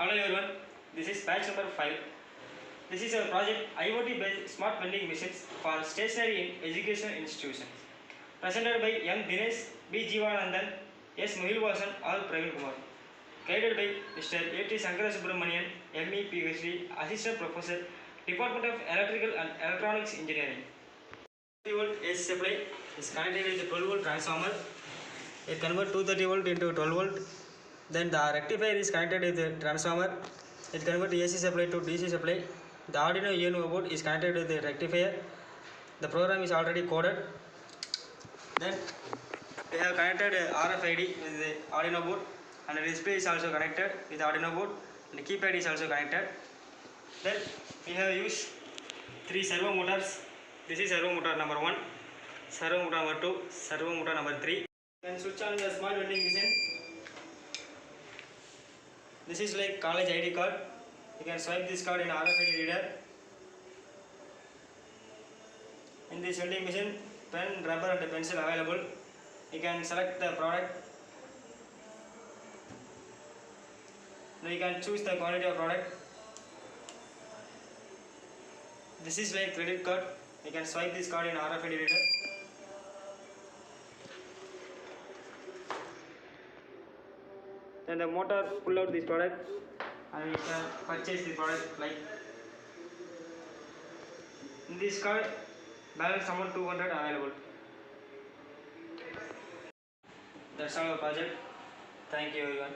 Hello everyone, this is batch number 5. This is a project IoT based smart vending machines for stationery in education institutions. Presented by M. Dinesh, B. Jeevanandan, S. Muhilvasan, R. Praveen Kumar. Guided by Mr. A.T. Shankara Subramanian, ME PhD, Assistant Professor, Department of Electrical and Electronics Engineering. 30 volt AC supply is connected with the 12 volt transformer. It converts 230 volt into 12 volt. Then the rectifier is connected with the transformer. It converts AC supply to DC supply. The Arduino UNO board is connected with the rectifier. The program is already coded. Then we have connected RFID with the Arduino board, and the display is also connected with the Arduino board, and the keypad is also connected. Then we have used 3 servo motors. This is servo motor number 1, servo motor number 2, servo motor number 3. You can switch on the smart vending machine. This is like college ID card. You can swipe this card in RFID reader. In this vending machine, pen, rubber and pencil available. You can select the product. Now you can choose the quantity of product. This is like credit card. You can swipe this card in RFID reader. Then the motor pull out this product and you can purchase the product like in this card balance amount 200 available. That's all our project. Thank you everyone.